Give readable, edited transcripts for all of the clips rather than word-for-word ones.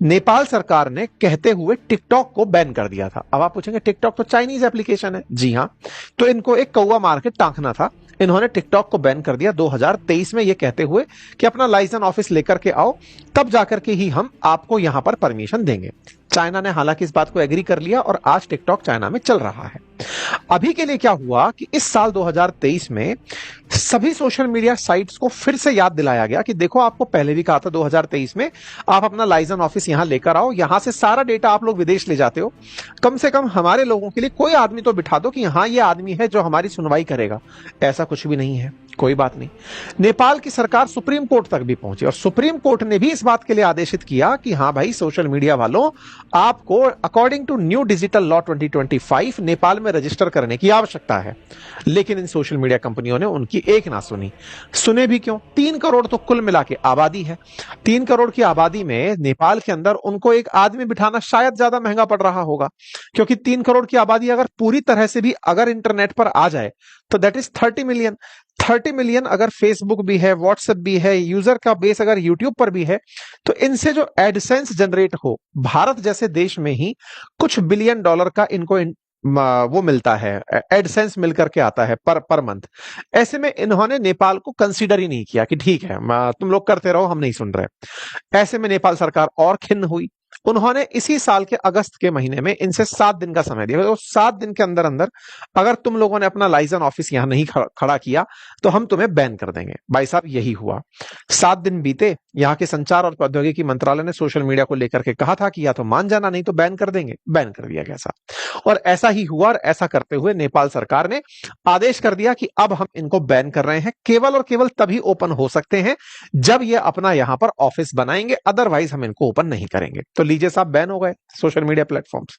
नेपाल सरकार ने कहते हुए टिकटॉक को बैन कर दिया था। अब आप पूछेंगे टिकटॉक तो चाइनीज एप्लीकेशन है। जी हां, तो इनको एक कौवा मार के टांकना था। इन्होंने टिकटॉक को बैन कर दिया 2023 में, ये कहते हुए कि अपना लाइसेंस ऑफिस लेकर के आओ, तब जाकर के ही हम आपको यहां पर परमिशन देंगे। चाइना ने हालांकि इस बात को एग्री कर लिया और आज टिकटॉक चाइना में चल रहा है। अभी के लिए क्या हुआ कि इस साल 2023 में सभी सोशल मीडिया साइट्स को फिर से याद दिलाया गया कि देखो, आपको पहले भी कहा था 2023 में, आप अपना लाइसेंस ऑफिस यहां लेकर आओ, यहां से सारा डेटा आप लोग विदेश ले जाते हो, कम से कम हमारे लोगों के लिए कोई आदमी तो बिठा दो कि हाँ, ये आदमी है जो हमारी सुनवाई करेगा। ऐसा कुछ भी नहीं है, कोई बात नहीं। नेपाल की सरकार सुप्रीम कोर्ट तक भी पहुंची और सुप्रीम कोर्ट ने भी इस बात के लिए आदेशित किया कि हाँ भाई, सोशल मीडिया वालों, आपको according to new digital law 2025 Nepal में रजिस्टर करने की आवश्यकता है। लेकिन इन सोशल मीडिया कंपनियों ने उनकी एक ना सुनी। सुने भी क्यों? 3 करोड़ तो कुल मिला के आबादी है। 3 करोड़ की आबादी में नेपाल के अंदर उनको एक आदमी बिठाना शायद ज्यादा महंगा पड़ रहा होगा, क्योंकि 3 करोड़ की आबादी अगर पूरी तरह से भी अगर इंटरनेट पर आ जाए तो दैट इज 30 मिलियन। 30 मिलियन अगर फेसबुक भी है, व्हाट्सएप भी है, यूजर का बेस अगर यूट्यूब पर भी है, तो इनसे जो एडसेंस जनरेट हो, भारत जैसे देश में ही कुछ बिलियन डॉलर का इनको वो मिलता है, एडसेंस मिल करके आता है पर मंथ। ऐसे में इन्होंने नेपाल को कंसीडर ही नहीं किया कि ठीक है, तुम लोग करते रहो, हम नहीं सुन रहे। ऐसे में नेपाल सरकार और खिन्न हुई। उन्होंने इसी साल के अगस्त के महीने में इनसे 7 दिन का समय दिया। तो 7 दिन के अंदर अंदर अगर तुम लोगों ने अपना लाइसेंस ऑफिस यहां नहीं खड़ा किया तो हम तुम्हें बैन कर देंगे। भाई साहब, यही हुआ। 7 दिन बीते, यहां के संचार और प्रौद्योगिकी मंत्रालय ने सोशल मीडिया को लेकर के कहा था कि या तो मान जाना, नहीं तो बैन कर देंगे। बैन कर दिया गया साहब, और ऐसा ही हुआ। और ऐसा करते हुए नेपाल सरकार ने आदेश कर दिया कि अब हम इनको बैन कर रहे हैं। केवल और केवल तभी ओपन हो सकते हैं जब ये अपना यहां पर ऑफिस बनाएंगे, अदरवाइज हम इनको ओपन नहीं करेंगे। तो लीजिए साहब, बैन हो गए सोशल मीडिया प्लेटफॉर्म्स।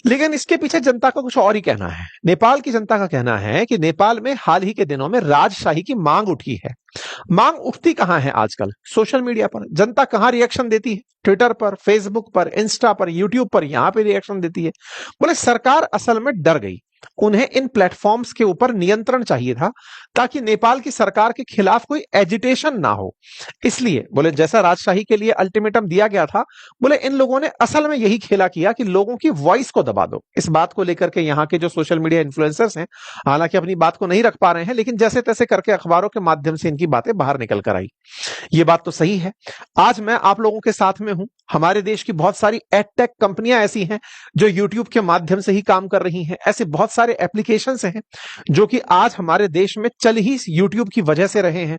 लेकिन इसके पीछे जनता का कुछ और ही कहना है। नेपाल की जनता का कहना है कि नेपाल में हाल ही के दिनों में राजशाही की मांग उठी है। मांग उठती कहां है आजकल? सोशल मीडिया पर। जनता कहां रिएक्शन देती है? ट्विटर पर, फेसबुक पर, इंस्टा पर, यूट्यूब पर, यहां पे रिएक्शन देती है। बोले सरकार असल में डर गई। उन्हें इन प्लेटफॉर्म्स के ऊपर नियंत्रण चाहिए था ताकि नेपाल की सरकार के खिलाफ कोई एजिटेशन ना हो। इसलिए बोले जैसा राजशाही के लिए अल्टीमेटम दिया गया था, बोले इन लोगों ने असल में यही खेला किया कि लोगों की वॉइस को दबा दो। इस बात को लेकर के यहाँ के जो सोशल मीडिया इन्फ्लुएंसर्स हैं, हालांकि अपनी बात को नहीं रख पा रहे हैं, लेकिन जैसे तैसे करके अखबारों के माध्यम से इनकी बातें बाहर निकल कर आई। ये बात तो सही है। आज मैं आप लोगों के साथ में हूं। हमारे देश की बहुत सारी एडटेक कंपनियां ऐसी हैं जो यूट्यूब के माध्यम से ही काम कर रही हैं। ऐसे बहुत सारे एप्लीकेशंस हैं जो कि आज हमारे देश में चल ही यूट्यूब की वजह से रहे हैं।